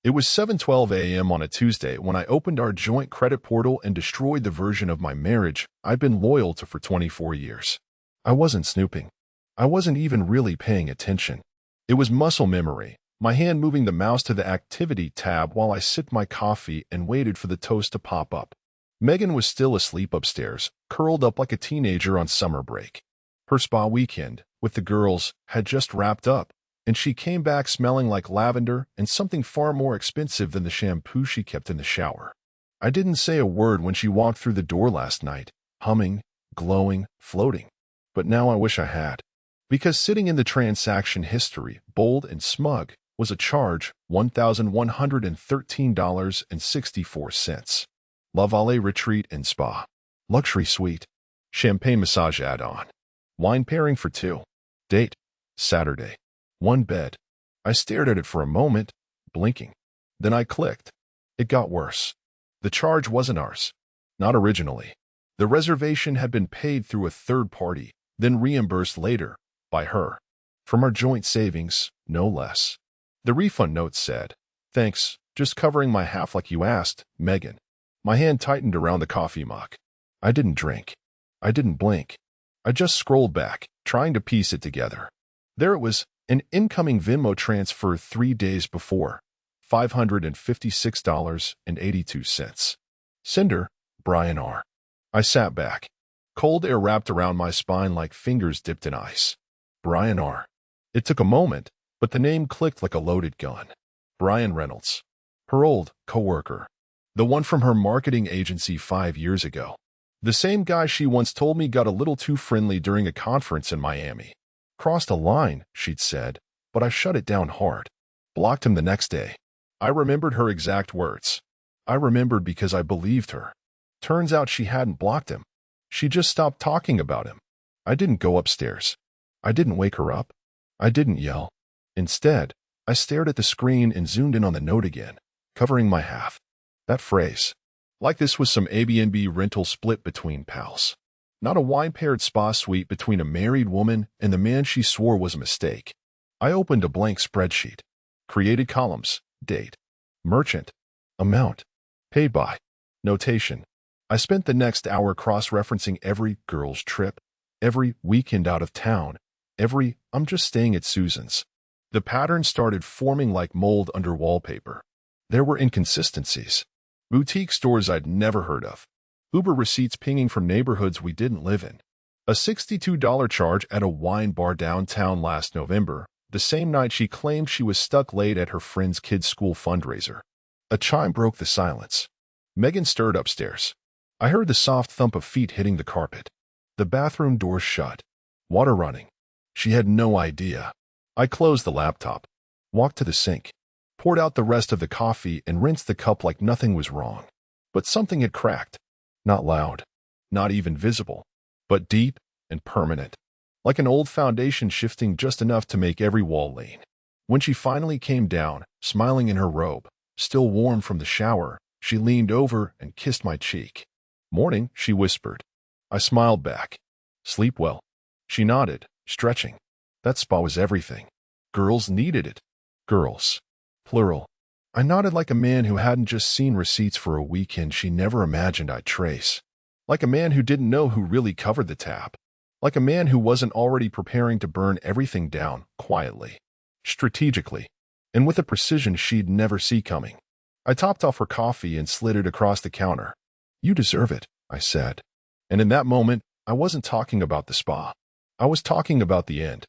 It was 7:12 a.m. on a Tuesday when I opened our joint credit portal and destroyed the version of my marriage I'd been loyal to for 24 years. I wasn't snooping. I wasn't even really paying attention. It was muscle memory, my hand moving the mouse to the activity tab while I sipped my coffee and waited for the toast to pop up. Megan was still asleep upstairs, curled up like a teenager on summer break. Her spa weekend, with the girls, had just wrapped up, and she came back smelling like lavender and something far more expensive than the shampoo she kept in the shower. I didn't say a word when she walked through the door last night, humming, glowing, floating. But now I wish I had. Because sitting in the transaction history, bold and smug, was a charge, $1,113.64. La Valle Retreat and Spa. Luxury suite. Champagne massage add-on. Wine pairing for two. Date. Saturday. One bed. I stared at it for a moment, blinking. Then I clicked. It got worse. The charge wasn't ours. Not originally. The reservation had been paid through a third party, then reimbursed later, by her. From our joint savings, no less. The refund note said, "Thanks, just covering my half like you asked, Megan." My hand tightened around the coffee mug. I didn't drink. I didn't blink. I just scrolled back, trying to piece it together. There it was, an incoming Venmo transfer 3 days before, $556.82. Sender, Brian R. I sat back. Cold air wrapped around my spine like fingers dipped in ice. Brian R. It took a moment, but the name clicked like a loaded gun. Brian Reynolds. Her old coworker. The one from her marketing agency 5 years ago. The same guy she once told me got a little too friendly during a conference in Miami. Crossed a line, she'd said, but I shut it down hard. Blocked him the next day. I remembered her exact words. I remembered because I believed her. Turns out she hadn't blocked him. She just stopped talking about him. I didn't go upstairs. I didn't wake her up. I didn't yell. Instead, I stared at the screen and zoomed in on the note again, covering my half. That phrase. Like this was some Airbnb rental split between pals. Not a wine-paired spa suite between a married woman and the man she swore was a mistake. I opened a blank spreadsheet. Created columns. Date. Merchant. Amount. Paid by. Notation. I spent the next hour cross-referencing every girl's trip, every weekend out of town, every "I'm just staying at Susan's." The pattern started forming like mold under wallpaper. There were inconsistencies. Boutique stores I'd never heard of. Uber receipts pinging from neighborhoods we didn't live in. A $62 charge at a wine bar downtown last November, the same night she claimed she was stuck late at her friend's kid's school fundraiser. A chime broke the silence. Megan stirred upstairs. I heard the soft thump of feet hitting the carpet. The bathroom door shut. Water running. She had no idea. I closed the laptop. Walked to the sink. Poured out the rest of the coffee and rinsed the cup like nothing was wrong. But something had cracked. Not loud. Not even visible. But deep and permanent. Like an old foundation shifting just enough to make every wall lean. When she finally came down, smiling in her robe, still warm from the shower, she leaned over and kissed my cheek. "Morning," she whispered. I smiled back. "Sleep well." She nodded, stretching. That spa was everything. Girls needed it. Girls. Plural. I nodded like a man who hadn't just seen receipts for a weekend she never imagined I'd trace. Like a man who didn't know who really covered the tab. Like a man who wasn't already preparing to burn everything down, quietly. Strategically. And with a precision she'd never see coming. I topped off her coffee and slid it across the counter. "You deserve it," I said. And in that moment, I wasn't talking about the spa. I was talking about the end.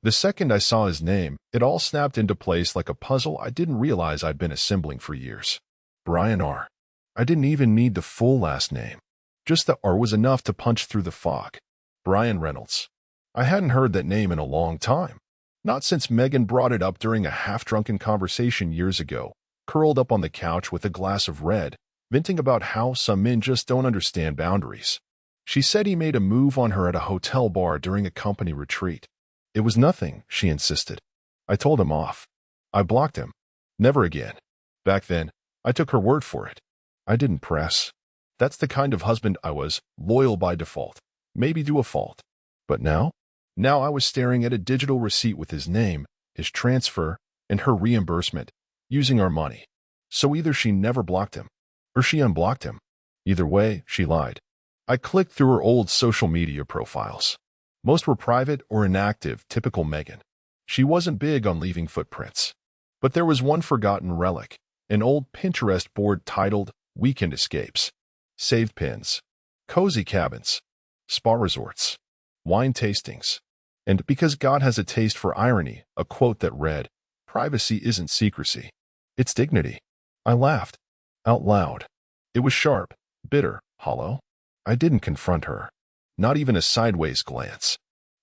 The second I saw his name, it all snapped into place like a puzzle I didn't realize I'd been assembling for years. Brian R. I didn't even need the full last name. Just the R was enough to punch through the fog. Brian Reynolds. I hadn't heard that name in a long time. Not since Megan brought it up during a half-drunken conversation years ago, curled up on the couch with a glass of red, venting about how some men just don't understand boundaries. She said he made a move on her at a hotel bar during a company retreat. It was nothing, she insisted. I told him off. I blocked him. Never again. Back then, I took her word for it. I didn't press. That's the kind of husband I was, loyal by default, maybe to a fault. But now? Now I was staring at a digital receipt with his name, his transfer, and her reimbursement, using our money. So either she never blocked him, or she unblocked him. Either way, she lied. I clicked through her old social media profiles. Most were private or inactive, typical Megan. She wasn't big on leaving footprints. But there was one forgotten relic, an old Pinterest board titled Weekend Escapes, Save Pins, Cozy Cabins, Spa Resorts, Wine Tastings, and because God has a taste for irony, a quote that read, "Privacy isn't secrecy, it's dignity." I laughed. Out loud. It was sharp, bitter, hollow. I didn't confront her. Not even a sideways glance.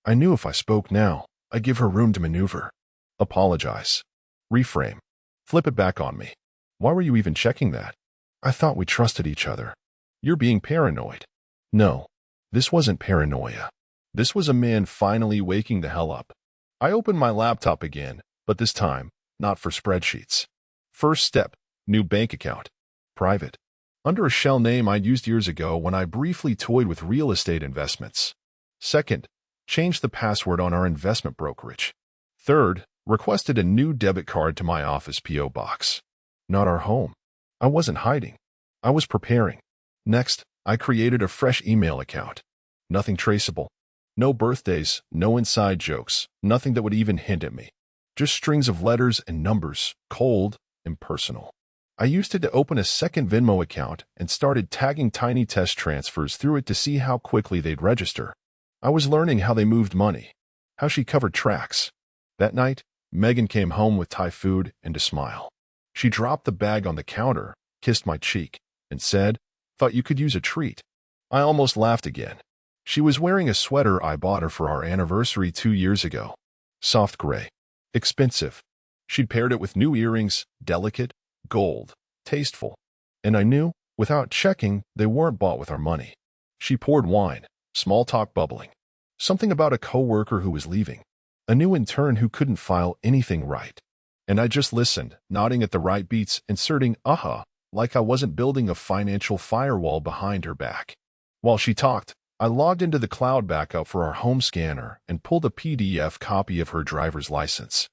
I knew if I spoke now, I'd give her room to maneuver. Apologize. Reframe. Flip it back on me. Why were you even checking that? I thought we trusted each other. You're being paranoid. No, this wasn't paranoia. This was a man finally waking the hell up. I opened my laptop again, but this time, not for spreadsheets. First step, new bank account. Private. Under a shell name I'd used years ago when I briefly toyed with real estate investments. Second, changed the password on our investment brokerage. Third, requested a new debit card to my office P.O. box. Not our home. I wasn't hiding. I was preparing. Next, I created a fresh email account. Nothing traceable. No birthdays, no inside jokes, nothing that would even hint at me. Just strings of letters and numbers, cold, impersonal. I used it to open a second Venmo account and started tagging tiny test transfers through it to see how quickly they'd register. I was learning how they moved money, how she covered tracks. That night, Megan came home with Thai food and a smile. She dropped the bag on the counter, kissed my cheek, and said, "Thought you could use a treat." I almost laughed again. She was wearing a sweater I bought her for our anniversary 2 years ago. Soft gray. Expensive. She'd paired it with new earrings, delicate, gold, tasteful. And I knew, without checking, they weren't bought with our money. She poured wine, small talk bubbling. Something about a coworker who was leaving. A new intern who couldn't file anything right. And I just listened, nodding at the right beats, inserting like I wasn't building a financial firewall behind her back. While she talked, I logged into the cloud backup for our home scanner and pulled a PDF copy of her driver's license.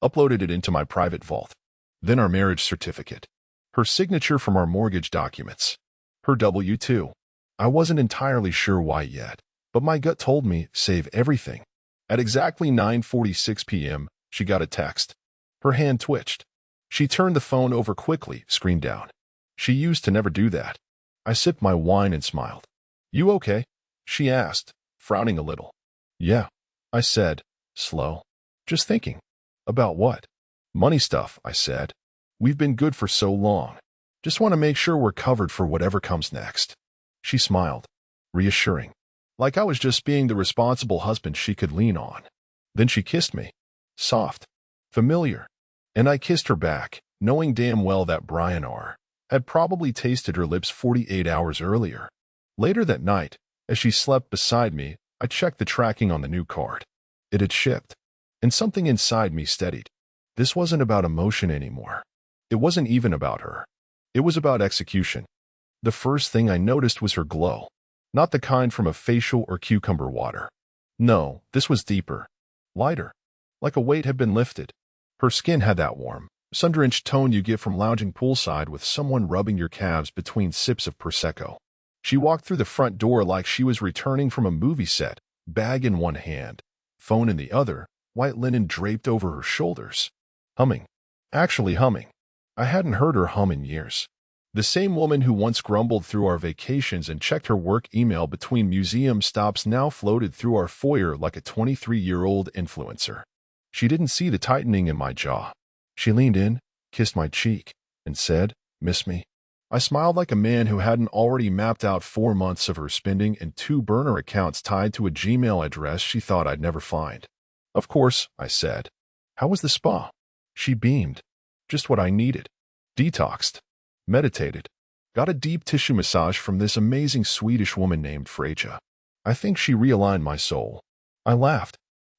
Uploaded it into my private vault. Then our marriage certificate. Her signature from our mortgage documents. Her W-2. I wasn't entirely sure why yet, but my gut told me save everything. At exactly 9:46 p.m., she got a text. Her hand twitched. She turned the phone over quickly, screen down. She used to never do that. I sipped my wine and smiled. "You okay?" she asked, frowning a little. "Yeah," I said, slow. "Just thinking." "About what?" "Money stuff," I said. "We've been good for so long. Just want to make sure we're covered for whatever comes next." She smiled, reassuring, like I was just being the responsible husband she could lean on. Then she kissed me. Soft. Familiar. And I kissed her back, knowing damn well that Brian R. had probably tasted her lips 48 hours earlier. Later that night, as she slept beside me, I checked the tracking on the new card. It had shipped, and something inside me steadied. This wasn't about emotion anymore. It wasn't even about her. It was about execution. The first thing I noticed was her glow. Not the kind from a facial or cucumber water. No, this was deeper. Lighter. Like a weight had been lifted. Her skin had that warm, sun-drenched tone you get from lounging poolside with someone rubbing your calves between sips of Prosecco. She walked through the front door like she was returning from a movie set, bag in one hand, phone in the other, white linen draped over her shoulders. Humming. Actually humming. I hadn't heard her hum in years. The same woman who once grumbled through our vacations and checked her work email between museum stops now floated through our foyer like a 23-year-old influencer. She didn't see the tightening in my jaw. She leaned in, kissed my cheek, and said, "Miss me?" I smiled like a man who hadn't already mapped out 4 months of her spending and 2 burner accounts tied to a Gmail address she thought I'd never find. "Of course," I said. "How was the spa?" She beamed. "Just what I needed. Detoxed. Meditated. Got a deep tissue massage from this amazing Swedish woman named Freja. I think she realigned my soul." I laughed.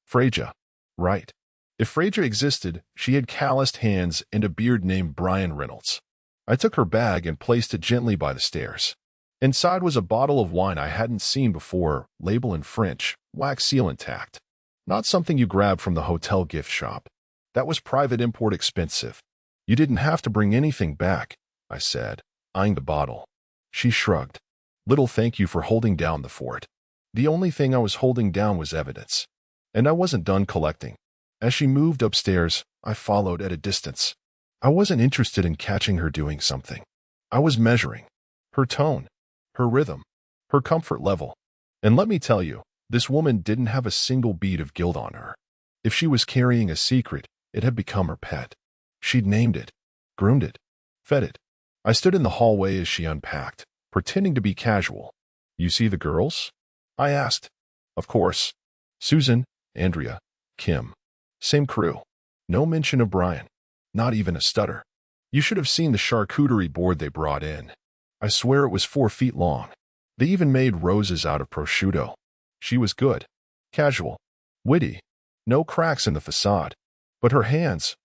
Freja. Right. If Freja existed, she had calloused hands and a beard named Brian Reynolds. I took her bag and placed it gently by the stairs. Inside was a bottle of wine I hadn't seen before, label in French, wax seal intact. Not something you grab from the hotel gift shop. That was private import expensive. You didn't have to bring anything back, I said, eyeing the bottle. She shrugged. Little thank you for holding down the fort. The only thing I was holding down was evidence. And I wasn't done collecting. As she moved upstairs, I followed at a distance. I wasn't interested in catching her doing something. I was measuring her tone, her rhythm, her comfort level. And let me tell you, this woman didn't have a single bead of guilt on her. If she was carrying a secret, it had become her pet. She'd named it, groomed it, fed it. I stood in the hallway as she unpacked, pretending to be casual. You see the girls? I asked. Of course. Susan, Andrea, Kim. Same crew. No mention of Brian. Not even a stutter. You should have seen the charcuterie board they brought in. I swear it was 4 feet long. They even made roses out of prosciutto. She was good. Casual. Witty. No cracks in the facade. But her hands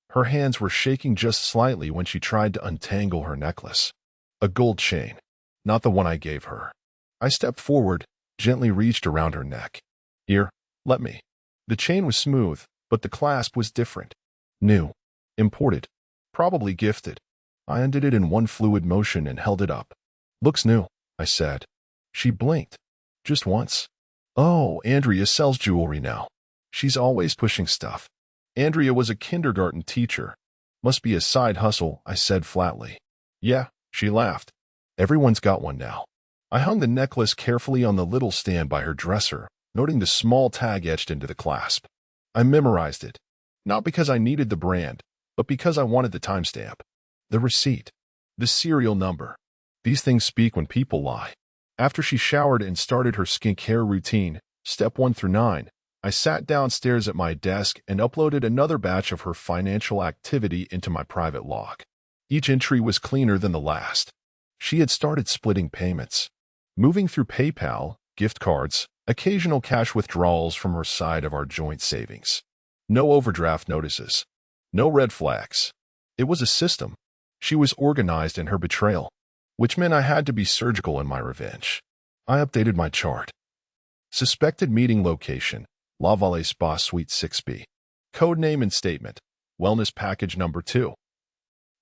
were shaking just slightly when she tried to untangle her necklace. A gold chain. Not the one I gave her. I stepped forward, gently reached around her neck. Here, let me. The chain was smooth, but the clasp was different. New. Imported. Probably gifted. I undid it in one fluid motion and held it up. Looks new, I said. She blinked. Just once. Oh, Andrea sells jewelry now. She's always pushing stuff. Andrea was a kindergarten teacher. Must be a side hustle, I said flatly. Yeah, she laughed. Everyone's got one now. I hung the necklace carefully on the little stand by her dresser, noting the small tag etched into the clasp. I memorized it. Not because I needed the brand, but because I wanted the timestamp. The receipt. The serial number. These things speak when people lie. After she showered and started her skincare routine, step 1 through 9, I sat downstairs at my desk and uploaded another batch of her financial activity into my private log. Each entry was cleaner than the last. She had started splitting payments, moving through PayPal, gift cards, occasional cash withdrawals from her side of our joint savings. No overdraft notices. No red flags. It was a system. She was organized in her betrayal, which meant I had to be surgical in my revenge. I updated my chart. Suspected meeting location, La Valle Spa Suite 6B. Code name and statement, wellness package number 2.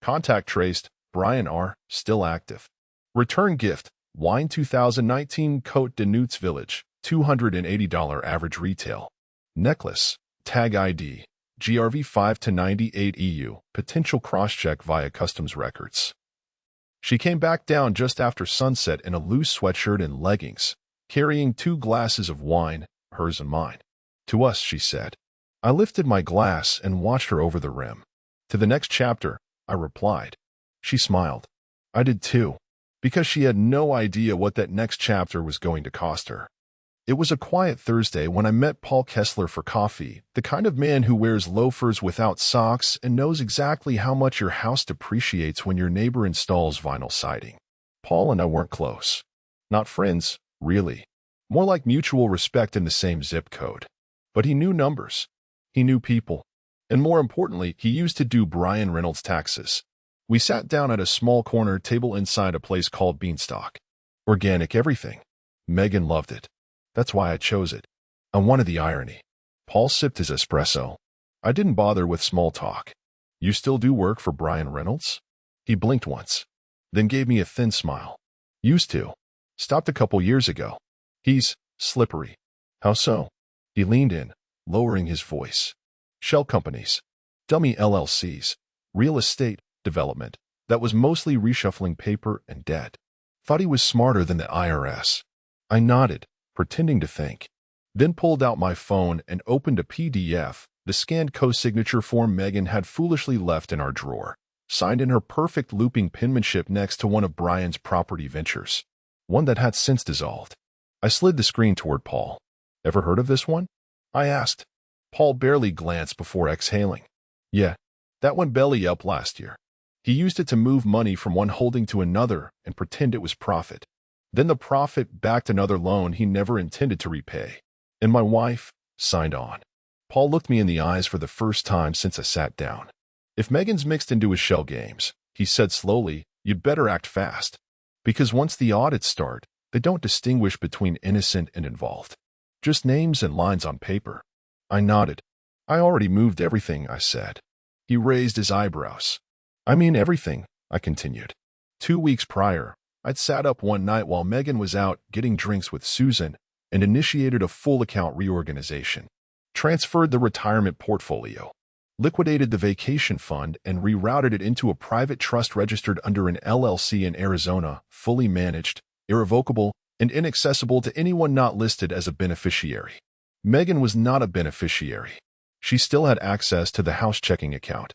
Contact traced, Brian R., still active. Return gift, wine 2019 Côte de Nutes Village, $280 average retail. Necklace, tag ID, GRV 5 to 98 EU, potential cross-check via customs records. She came back down just after sunset in a loose sweatshirt and leggings, carrying 2 glasses of wine, hers and mine. To us, she said. I lifted my glass and watched her over the rim. To the next chapter, I replied. She smiled. I did too, because she had no idea what that next chapter was going to cost her. It was a quiet Thursday when I met Paul Kessler for coffee, the kind of man who wears loafers without socks and knows exactly how much your house depreciates when your neighbor installs vinyl siding. Paul and I weren't close. Not friends, really. More like mutual respect in the same zip code. But he knew numbers. He knew people. And more importantly, he used to do Brian Reynolds taxes. We sat down at a small corner table inside a place called Beanstalk. Organic everything. Megan loved it. That's why I chose it. I wanted the irony. Paul sipped his espresso. I didn't bother with small talk. You still do work for Brian Reynolds? He blinked once, then gave me a thin smile. Used to. Stopped a couple years ago. He's slippery. How so? He leaned in, lowering his voice. Shell companies. Dummy LLCs. Real estate development. That was mostly reshuffling paper and debt. Thought he was smarter than the IRS. I nodded, pretending to think. Then pulled out my phone and opened a PDF, the scanned co-signature form Megan had foolishly left in our drawer, signed in her perfect looping penmanship next to one of Brian's property ventures. One that had since dissolved. I slid the screen toward Paul. Ever heard of this one? I asked. Paul barely glanced before exhaling. Yeah, that went belly up last year. He used it to move money from one holding to another and pretend it was profit. Then the profit backed another loan he never intended to repay. And my wife signed on. Paul looked me in the eyes for the first time since I sat down. If Megan's mixed into his shell games, he said slowly, you'd better act fast. Because once the audits start, they don't distinguish between innocent and involved. Just names and lines on paper. I nodded. I already moved everything, I said. He raised his eyebrows. I mean everything, I continued. 2 weeks prior, I'd sat up one night while Megan was out getting drinks with Susan and initiated a full account reorganization. Transferred the retirement portfolio, liquidated the vacation fund, and rerouted it into a private trust registered under an LLC in Arizona, fully managed, irrevocable, and inaccessible to anyone not listed as a beneficiary. Megan was not a beneficiary. She still had access to the house checking account,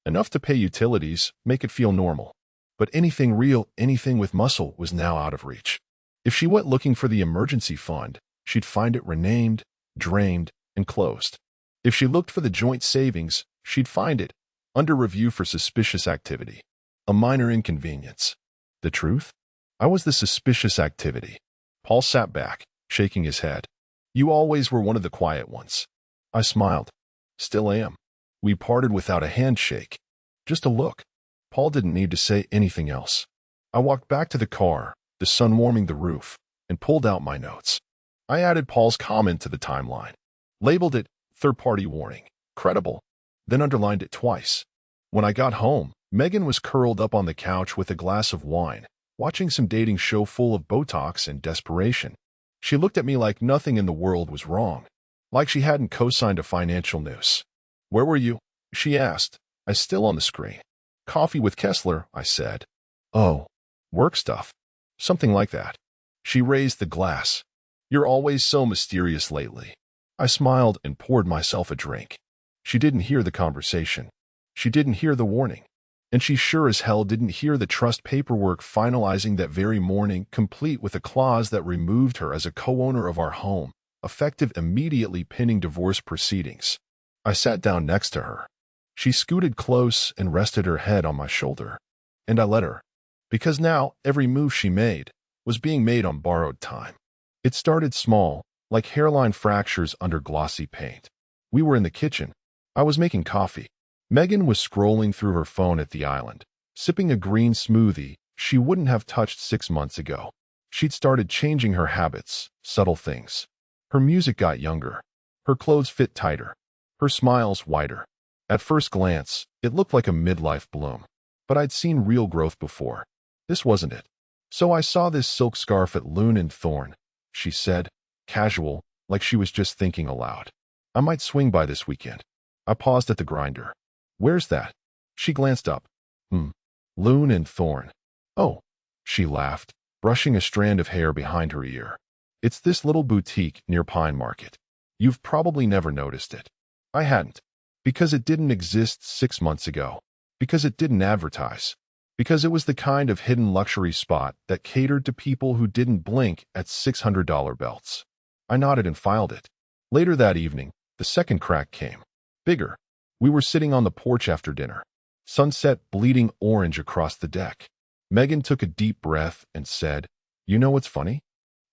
enough to pay utilities, make it feel normal. But anything real, anything with muscle, was now out of reach. If she went looking for the emergency fund, she'd find it renamed, drained, and closed. If she looked for the joint savings, she'd find it, under review for suspicious activity. A minor inconvenience. The truth? I was the suspicious activity. Paul sat back, shaking his head. You always were one of the quiet ones. I smiled. Still am. We parted without a handshake. Just a look. Paul didn't need to say anything else. I walked back to the car, the sun warming the roof, and pulled out my notes. I added Paul's comment to the timeline, labeled it third-party warning, credible, then underlined it twice. When I got home, Megan was curled up on the couch with a glass of wine, watching some dating show full of Botox and desperation. She looked at me like nothing in the world was wrong, like she hadn't co-signed a financial noose. Where were you? She asked, eyes still on the screen. Coffee with Kessler, I said. Oh, work stuff. Something like that. She raised the glass. You're always so mysterious lately. I smiled and poured myself a drink. She didn't hear the conversation. She didn't hear the warning. And she sure as hell didn't hear the trust paperwork finalizing that very morning, complete with a clause that removed her as a co-owner of our home, effective immediately pending divorce proceedings. I sat down next to her. She scooted close and rested her head on my shoulder. And I let her. Because now, every move she made was being made on borrowed time. It started small, like hairline fractures under glossy paint. We were in the kitchen. I was making coffee. Megan was scrolling through her phone at the island, sipping a green smoothie she wouldn't have touched 6 months ago. She'd started changing her habits, subtle things. Her music got younger. Her clothes fit tighter. Her smiles wider. At first glance, it looked like a midlife bloom. But I'd seen real growth before. This wasn't it. So I saw this silk scarf at Loon and Thorn, she said, casual, like she was just thinking aloud. I might swing by this weekend. I paused at the grinder. Where's that? She glanced up. Loon and Thorn. Oh, she laughed, brushing a strand of hair behind her ear. It's this little boutique near Pine Market. You've probably never noticed it. I hadn't. Because it didn't exist 6 months ago. Because it didn't advertise. Because it was the kind of hidden luxury spot that catered to people who didn't blink at $600 belts. I nodded and filed it. Later that evening, the second crack came. Bigger. We were sitting on the porch after dinner. Sunset bleeding orange across the deck. Megan took a deep breath and said, You know what's funny?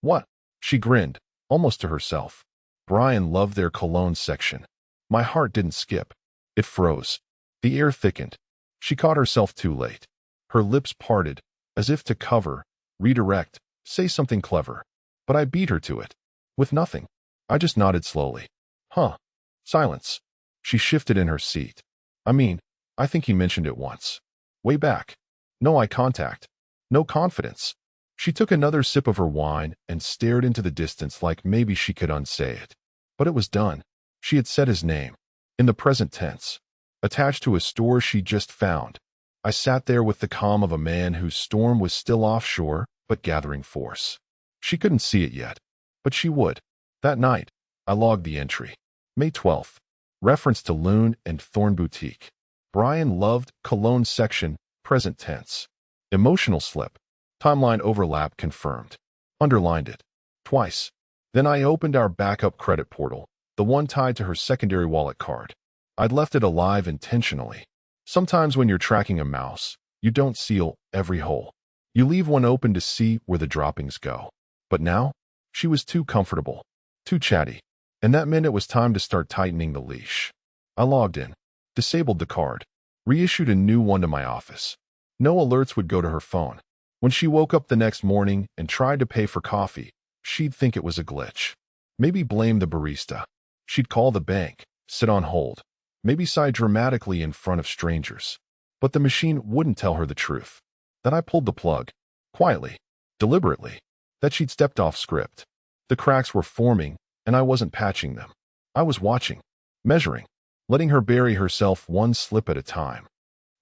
What? She grinned, almost to herself. Brian loved their cologne section. My heart didn't skip. It froze. The air thickened. She caught herself too late. Her lips parted, as if to cover, redirect, say something clever. But I beat her to it. With nothing. I just nodded slowly. Huh. Silence. She shifted in her seat. I think he mentioned it once. Way back. No eye contact. No confidence. She took another sip of her wine and stared into the distance like maybe she could unsay it. But it was done. She had said his name. In the present tense. Attached to a store she just found. I sat there with the calm of a man whose storm was still offshore, but gathering force. She couldn't see it yet. But she would. That night, I logged the entry. May 12th. Reference to Loon and Thorn Boutique. Brian loved cologne section, present tense. Emotional slip. Timeline overlap confirmed. Underlined it. Twice. Then I opened our backup credit portal, the one tied to her secondary wallet card. I'd left it alive intentionally. Sometimes when you're tracking a mouse, you don't seal every hole. You leave one open to see where the droppings go. But now, she was too comfortable, too chatty. And that meant it was time to start tightening the leash. I logged in, disabled the card, reissued a new one to my office. No alerts would go to her phone. When she woke up the next morning and tried to pay for coffee, she'd think it was a glitch. Maybe blame the barista. She'd call the bank, sit on hold, maybe sigh dramatically in front of strangers. But the machine wouldn't tell her the truth. Then I pulled the plug. Quietly. Deliberately. That she'd stepped off script. The cracks were forming, and I wasn't patching them. I was watching. Measuring. Letting her bury herself one slip at a time.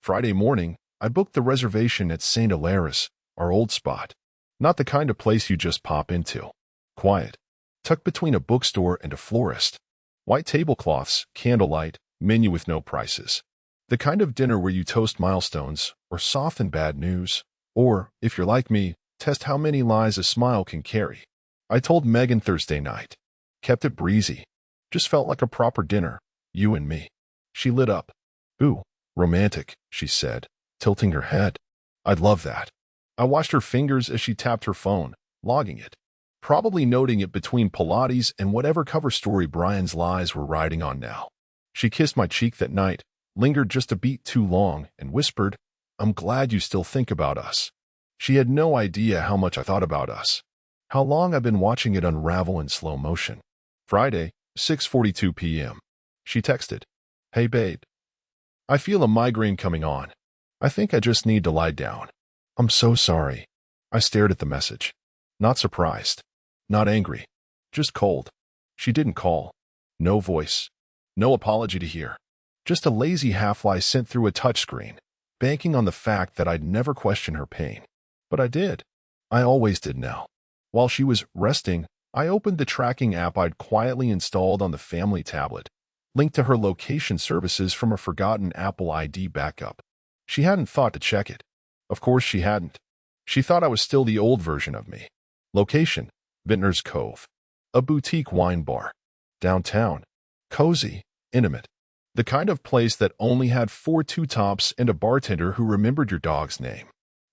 Friday morning, I booked the reservation at St. Hilaire's, our old spot. Not the kind of place you just pop into. Quiet. Tucked between a bookstore and a florist. White tablecloths, candlelight, menu with no prices. The kind of dinner where you toast milestones, or soften bad news, or, if you're like me, test how many lies a smile can carry. I told Megan Thursday night. Kept it breezy. Just felt like a proper dinner, you and me. She lit up. Ooh, romantic, she said, tilting her head. I'd love that. I watched her fingers as she tapped her phone, logging it. Probably noting it between Pilates and whatever cover story Brian's lies were riding on now. She kissed my cheek that night, lingered just a beat too long, and whispered, I'm glad you still think about us. She had no idea how much I thought about us. How long I've been watching it unravel in slow motion. Friday, 6:42 p.m. She texted, Hey babe. I feel a migraine coming on. I think I just need to lie down. I'm so sorry. I stared at the message. Not surprised. Not angry. Just cold. She didn't call. No voice. No apology to hear. Just a lazy half-lie sent through a touchscreen, banking on the fact that I'd never question her pain. But I did. I always did now. While she was resting, I opened the tracking app I'd quietly installed on the family tablet, linked to her location services from a forgotten Apple ID backup. She hadn't thought to check it. Of course she hadn't. She thought I was still the old version of me. Location, Vintner's Cove. A boutique wine bar. Downtown. Cozy. Intimate. The kind of place that only had 4 two-tops and a bartender who remembered your dog's name.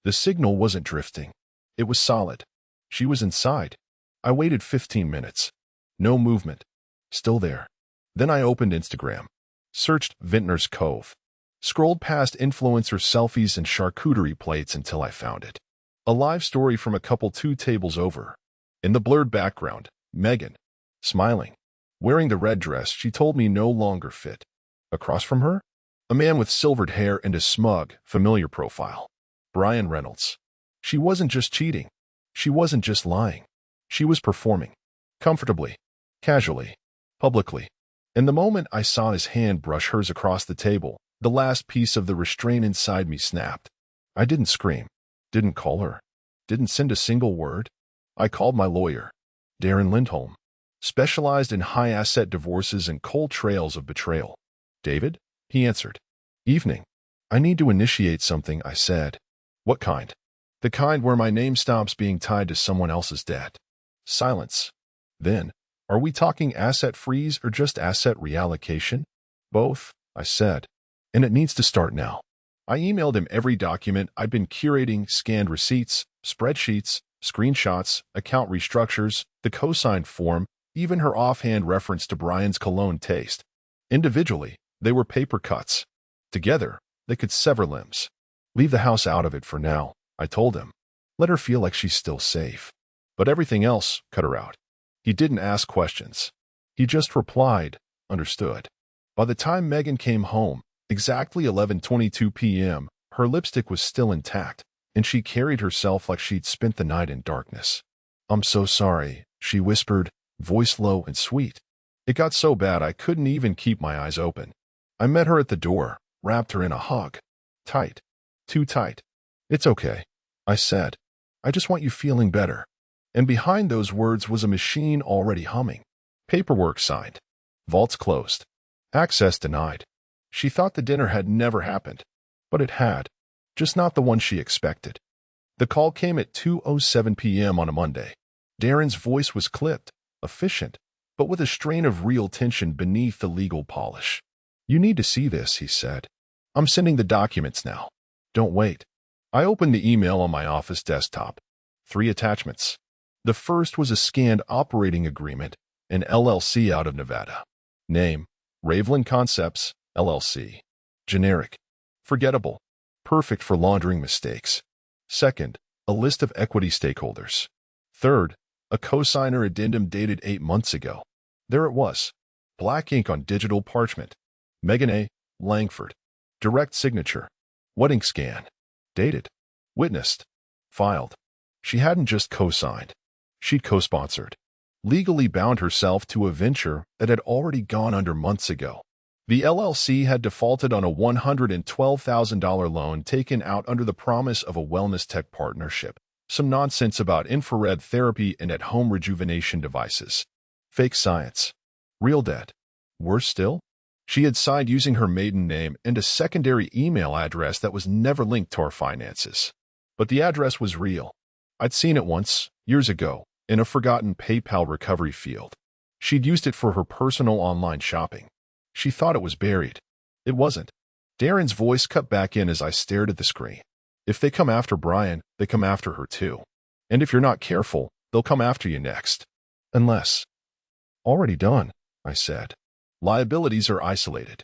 The signal wasn't drifting. It was solid. She was inside. I waited 15 minutes. No movement. Still there. Then I opened Instagram. Searched Vintner's Cove. Scrolled past influencer selfies and charcuterie plates until I found it. A live story from a couple 2 tables over. In the blurred background, Megan. Smiling. Wearing the red dress she told me no longer fit. Across from her? A man with silvered hair and a smug, familiar profile. Brian Reynolds. She wasn't just cheating. She wasn't just lying. She was performing. Comfortably. Casually. Publicly. And the moment I saw his hand brush hers across the table, the last piece of the restraint inside me snapped. I didn't scream. Didn't call her. Didn't send a single word. I called my lawyer. Darren Lindholm. Specialized in high-asset divorces and cold trails of betrayal. David? He answered. Evening. I need to initiate something, I said. What kind? The kind where my name stops being tied to someone else's debt. Silence. Then, are we talking asset freeze or just asset reallocation? Both, I said. And it needs to start now. I emailed him every document I'd been curating, scanned receipts, spreadsheets, screenshots, account restructures, the co-signed form, even her offhand reference to Brian's cologne taste. Individually, they were paper cuts. Together, they could sever limbs. Leave the house out of it for now, I told him. Let her feel like she's still safe. But everything else, cut her out. He didn't ask questions. He just replied, understood. By the time Megan came home, exactly 11:22 p.m., her lipstick was still intact, and she carried herself like she'd spent the night in darkness. I'm so sorry, she whispered, voice low and sweet. It got so bad I couldn't even keep my eyes open. I met her at the door, wrapped her in a hug. Tight. Too tight. It's okay, I said. I just want you feeling better. And behind those words was a machine already humming. Paperwork signed. Vaults closed. Access denied. She thought the dinner had never happened. But it had. Just not the one she expected. The call came at 2:07 p.m. on a Monday. Darren's voice was clipped, efficient, but with a strain of real tension beneath the legal polish. You need to see this, he said. I'm sending the documents now. Don't wait. I opened the email on my office desktop. 3 attachments. The first was a scanned operating agreement, an LLC out of Nevada. Name, Raveland Concepts, LLC. Generic. Forgettable. Perfect for laundering mistakes. Second, a list of equity stakeholders. Third, a cosigner addendum dated 8 months ago. There it was. Black ink on digital parchment. Megan A. Langford. Direct signature. Wedding scan. Dated. Witnessed. Filed. She hadn't just co-signed. She'd co-sponsored. Legally bound herself to a venture that had already gone under months ago. The LLC had defaulted on a $112,000 loan taken out under the promise of a wellness tech partnership. Some nonsense about infrared therapy and at-home rejuvenation devices. Fake science. Real debt. Worse still, she had signed using her maiden name and a secondary email address that was never linked to our finances. But the address was real. I'd seen it once, years ago, in a forgotten PayPal recovery field. She'd used it for her personal online shopping. She thought it was buried. It wasn't. Darren's voice cut back in as I stared at the screen. If they come after Brian, they come after her too. And if you're not careful, they'll come after you next. Unless. Already done, I said. Liabilities are isolated.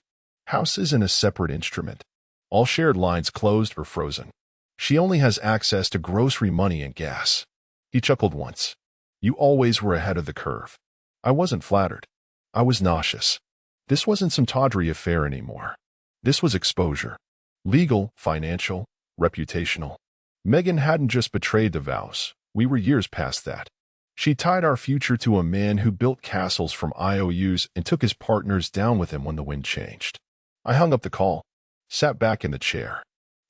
House isn't a separate instrument. All shared lines closed or frozen. She only has access to grocery money and gas. He chuckled once. You always were ahead of the curve. I wasn't flattered. I was nauseous. This wasn't some tawdry affair anymore. This was exposure. Legal, financial, reputational. Megan hadn't just betrayed the vows. We were years past that. She tied our future to a man who built castles from IOUs and took his partners down with him when the wind changed. I hung up the call, sat back in the chair,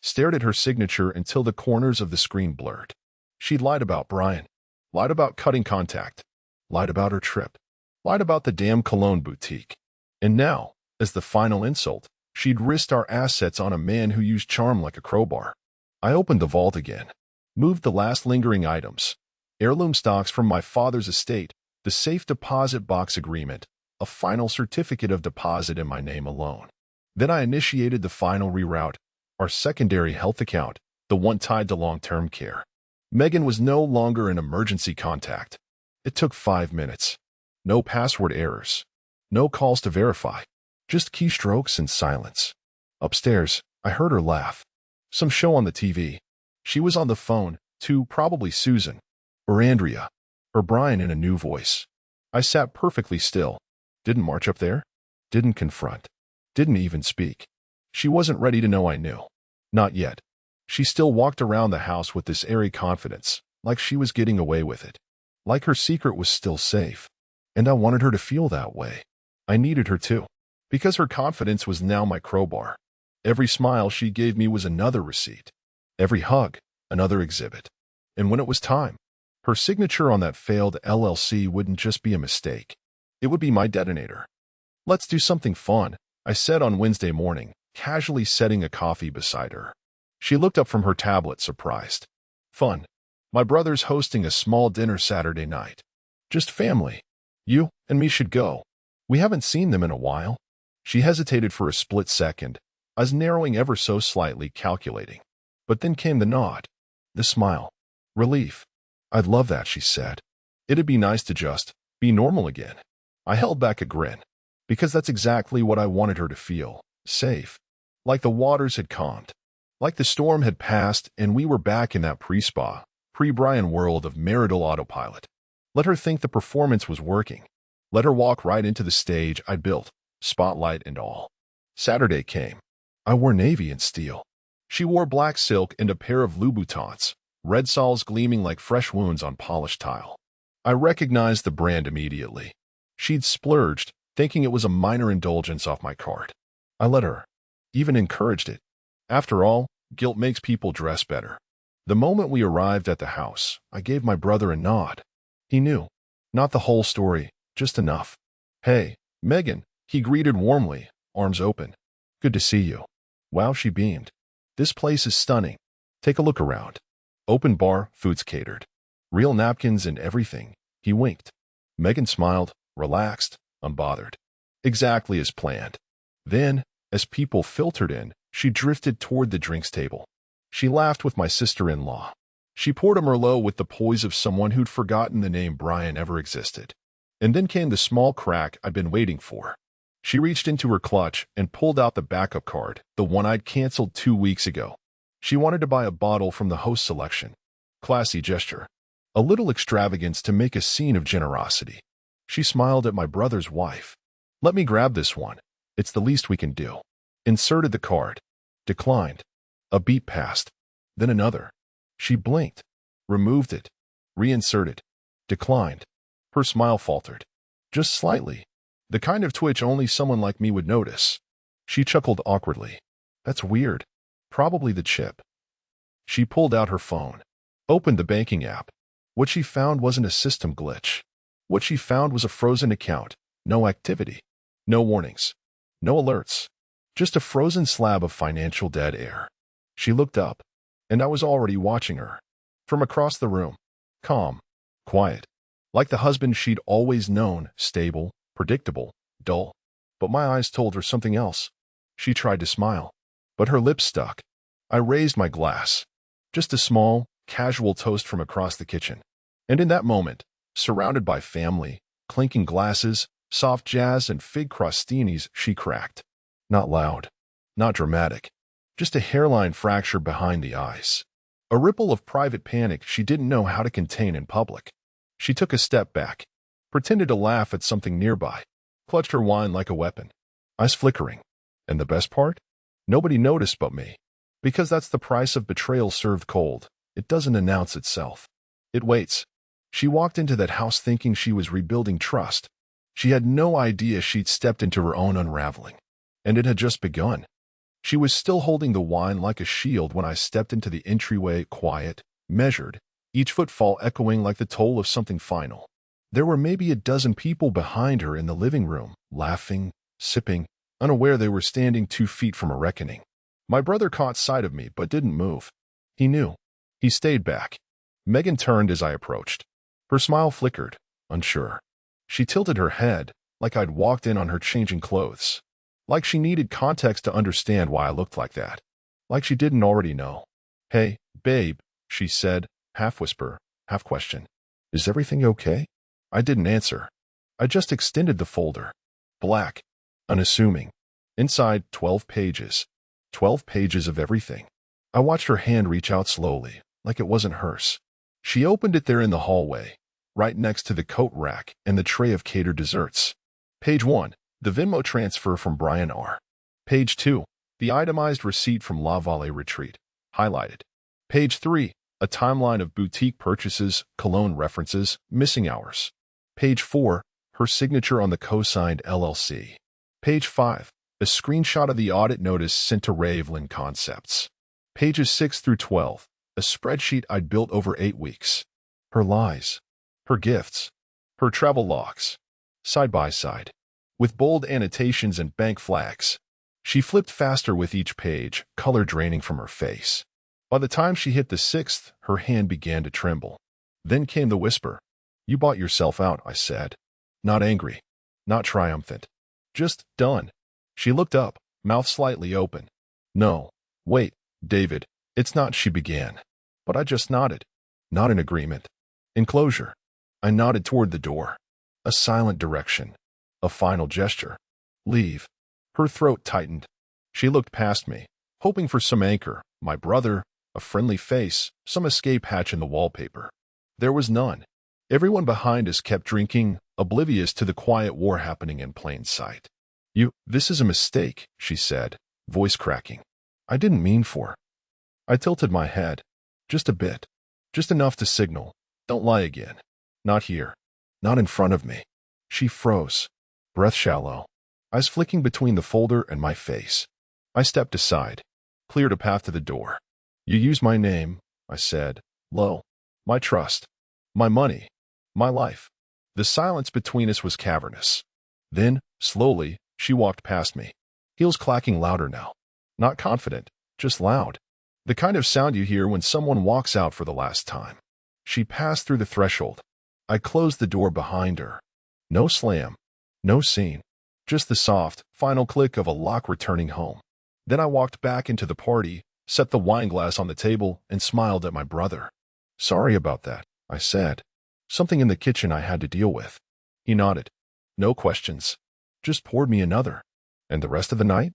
stared at her signature until the corners of the screen blurred. She'd lied about Brian, lied about cutting contact, lied about her trip, lied about the damn cologne boutique. And now, as the final insult, she'd risked our assets on a man who used charm like a crowbar. I opened the vault again, moved the last lingering items, heirloom stocks from my father's estate, the safe deposit box agreement, a final certificate of deposit in my name alone. Then I initiated the final reroute, our secondary health account, the one tied to long-term care. Megan was no longer an emergency contact. It took 5 minutes. No password errors. No calls to verify. Just keystrokes and silence. Upstairs, I heard her laugh. Some show on the TV. She was on the phone, to probably Susan. Or Andrea. Or Brian in a new voice. I sat perfectly still. Didn't march up there. Didn't confront. Didn't even speak. She wasn't ready to know I knew. Not yet. She still walked around the house with this airy confidence, like she was getting away with it. Like her secret was still safe. And I wanted her to feel that way. I needed her too. Because her confidence was now my crowbar. Every smile she gave me was another receipt. Every hug, another exhibit. And when it was time, her signature on that failed LLC wouldn't just be a mistake. It would be my detonator. Let's do something fun, I said on Wednesday morning, casually setting a coffee beside her. She looked up from her tablet, surprised. Fun. My brother's hosting a small dinner Saturday night. Just family. You and me should go. We haven't seen them in a while. She hesitated for a split second, eyes narrowing ever so slightly, calculating. But then came the nod. The smile. Relief. I'd love that, she said. It'd be nice to just be normal again. I held back a grin. Because that's exactly what I wanted her to feel. Safe. Like the waters had calmed. Like the storm had passed and we were back in that pre-spa, pre-Brian world of marital autopilot. Let her think the performance was working. Let her walk right into the stage I'd built, spotlight and all. Saturday came. I wore navy and steel. She wore black silk and a pair of Louboutins, red soles gleaming like fresh wounds on polished tile. I recognized the brand immediately. She'd splurged, thinking it was a minor indulgence off my card. I let her. Even encouraged it. After all, guilt makes people dress better. The moment we arrived at the house, I gave my brother a nod. He knew. Not the whole story, just enough. Hey, Megan, he greeted warmly, arms open. Good to see you. Wow, she beamed. This place is stunning. Take a look around. Open bar, food's catered. Real napkins and everything. He winked. Megan smiled, relaxed, unbothered. Exactly as planned. Then, as people filtered in, she drifted toward the drinks table. She laughed with my sister-in-law. She poured a Merlot with the poise of someone who'd forgotten the name Brian ever existed. And then came the small crack I'd been waiting for. She reached into her clutch and pulled out the backup card, the one I'd canceled 2 weeks ago. She wanted to buy a bottle from the host selection. Classy gesture. A little extravagance to make a scene of generosity. She smiled at my brother's wife. Let me grab this one. It's the least we can do. Inserted the card. Declined. A beep passed. Then another. She blinked. Removed it. Reinserted. Declined. Her smile faltered. Just slightly. The kind of twitch only someone like me would notice. She chuckled awkwardly. That's weird. Probably the chip. She pulled out her phone. Opened the banking app. What she found wasn't a system glitch. What she found was a frozen account. No activity. No warnings. No alerts. Just a frozen slab of financial dead air. She looked up, and I was already watching her. From across the room. Calm. Quiet. Like the husband she'd always known, stable, predictable, dull. But my eyes told her something else. She tried to smile, but her lips stuck. I raised my glass. Just a small, casual toast from across the kitchen. And in that moment, surrounded by family, clinking glasses, soft jazz, and fig crostinis, she cracked. Not loud. Not dramatic. Just a hairline fracture behind the eyes. A ripple of private panic she didn't know how to contain in public. She took a step back, pretended to laugh at something nearby, clutched her wine like a weapon. Eyes flickering. And the best part? Nobody noticed but me. Because that's the price of betrayal served cold. It doesn't announce itself. It waits. She walked into that house thinking she was rebuilding trust. She had no idea she'd stepped into her own unraveling. And it had just begun. She was still holding the wine like a shield when I stepped into the entryway, quiet, measured, each footfall echoing like the toll of something final. There were maybe a dozen people behind her in the living room, laughing, sipping, unaware they were standing 2 feet from a reckoning. My brother caught sight of me but didn't move. He knew. He stayed back. Megan turned as I approached. Her smile flickered, unsure. She tilted her head, like I'd walked in on her changing clothes. Like she needed context to understand why I looked like that. Like she didn't already know. Hey, babe, she said, half whisper, half question. Is everything okay? I didn't answer. I just extended the folder. Black. Unassuming. Inside, 12 pages. 12 pages of everything. I watched her hand reach out slowly, like it wasn't hers. She opened it there in the hallway, right next to the coat rack and the tray of catered desserts. Page 1. The Venmo transfer from Brian R. Page 2. The itemized receipt from La Vallée Retreat. Highlighted. Page 3. A timeline of boutique purchases, cologne references, missing hours. Page 4. Her signature on the co-signed LLC. Page 5. A screenshot of the audit notice sent to Ravelin Concepts. Pages 6 through 12. A spreadsheet I'd built over 8 weeks. Her lies. Her gifts. Her travel logs. Side by side. With bold annotations and bank flags. She flipped faster with each page, color draining from her face. By the time she hit the 6th, her hand began to tremble. Then came the whisper. You bought yourself out, I said. Not angry. Not triumphant. Just done. She looked up, mouth slightly open. No. Wait, David. It's not, she began. But I just nodded. Not in agreement. In closure. I nodded toward the door. A silent direction. A final gesture. Leave. Her throat tightened. She looked past me, hoping for some anchor, my brother, a friendly face, some escape hatch in the wallpaper. There was none. Everyone behind us kept drinking, oblivious to the quiet war happening in plain sight. This is a mistake, she said, voice cracking. I didn't mean for. I tilted my head. Just a bit. Just enough to signal. Don't lie again. Not here. Not in front of me. She froze. Breath shallow. Eyes flicking between the folder and my face. I stepped aside. Cleared a path to the door. You use my name, I said, low. My trust. My money. My life. The silence between us was cavernous. Then, slowly, she walked past me. Heels clacking louder now. Not confident, just loud. The kind of sound you hear when someone walks out for the last time. She passed through the threshold. I closed the door behind her. No slam. No scene. Just the soft, final click of a lock returning home. Then I walked back into the party, set the wine glass on the table, and smiled at my brother. Sorry about that, I said. Something in the kitchen I had to deal with. He nodded. No questions. Just poured me another. And the rest of the night?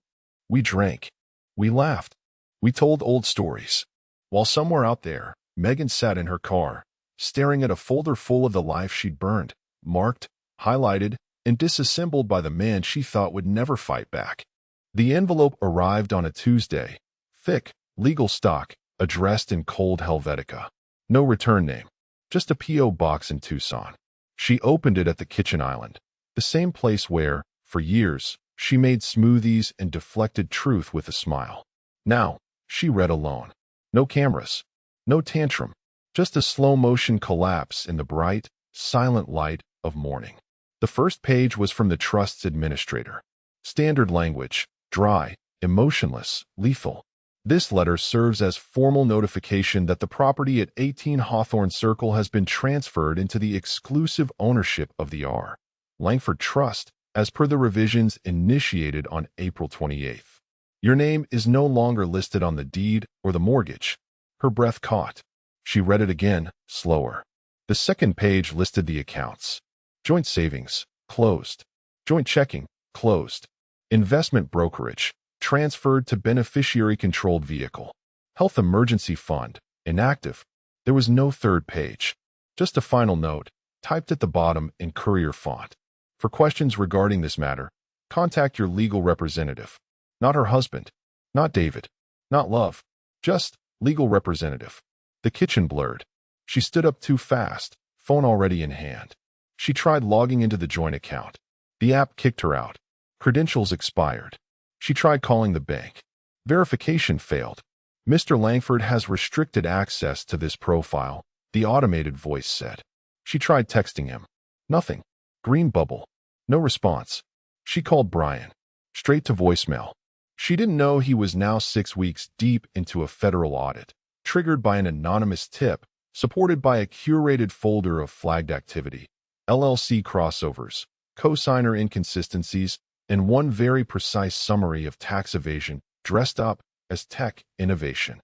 We drank. We laughed. We told old stories. While somewhere out there, Megan sat in her car, staring at a folder full of the life she'd burned, marked, highlighted, and disassembled by the man she thought would never fight back. The envelope arrived on a Tuesday, thick, Legal stock, addressed in cold Helvetica. No return name. Just a P.O. box in Tucson. She opened it at the kitchen island, the same place where, for years, she made smoothies and deflected truth with a smile. Now, she read alone. No cameras. No tantrum. Just a slow-motion collapse in the bright, silent light of morning. The first page was from the trust's administrator. Standard language, dry, emotionless, lethal. This letter serves as formal notification that the property at 18 Hawthorne Circle has been transferred into the exclusive ownership of the R. Langford Trust, as per the revisions initiated on April 28th. Your name is no longer listed on the deed or the mortgage. Her breath caught. She read it again, slower. The second page listed the accounts. Joint savings, closed. Joint checking, closed. Investment brokerage, transferred to beneficiary-controlled vehicle. Health emergency fund, inactive. There was no third page. Just a final note, typed at the bottom in courier font. For questions regarding this matter, contact your legal representative. Not her husband. Not David. Not love. Just legal representative. The kitchen blurred. She stood up too fast, phone already in hand. She tried logging into the joint account. The app kicked her out. Credentials expired. She tried calling the bank. Verification failed. Mr. Langford has restricted access to this profile, the automated voice said. She tried texting him. Nothing. Green bubble. No response. She called Brian. Straight to voicemail. She didn't know he was now 6 weeks deep into a federal audit, triggered by an anonymous tip, supported by a curated folder of flagged activity, LLC crossovers, cosigner inconsistencies, and one very precise summary of tax evasion dressed up as tech innovation.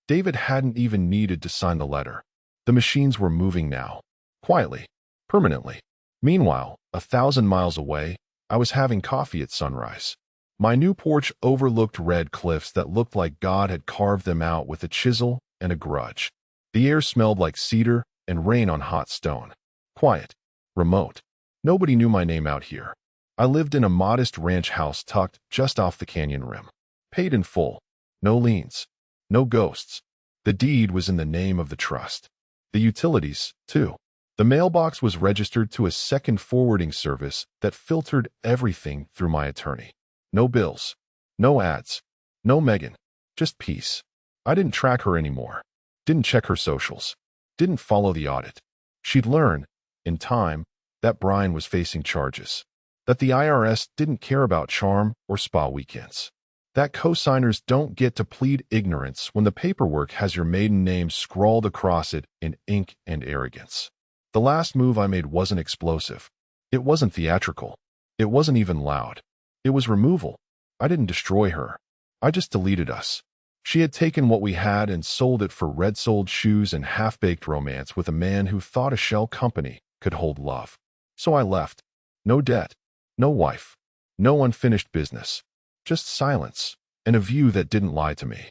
David hadn't even needed to sign the letter. The machines were moving now, quietly, permanently. Meanwhile, 1,000 miles away, I was having coffee at sunrise. My new porch overlooked red cliffs that looked like God had carved them out with a chisel and a grudge. The air smelled like cedar and rain on hot stone. Quiet. Remote. Nobody knew my name out here. I lived in a modest ranch house tucked just off the canyon rim. Paid in full. No liens. No ghosts. The deed was in the name of the trust. The utilities, too. The mailbox was registered to a second forwarding service that filtered everything through my attorney. No bills. No ads. No Megan. Just peace. I didn't track her anymore. Didn't check her socials. Didn't follow the audit. She'd learn, in time, that Brian was facing charges. That the IRS didn't care about charm or spa weekends. That cosigners don't get to plead ignorance when the paperwork has your maiden name scrawled across it in ink and arrogance. The last move I made wasn't explosive. It wasn't theatrical. It wasn't even loud. It was removal. I didn't destroy her. I just deleted us. She had taken what we had and sold it for red-soled shoes and half-baked romance with a man who thought a shell company could hold love. So I left. No debt. No wife. No unfinished business. Just silence, and a view that didn't lie to me.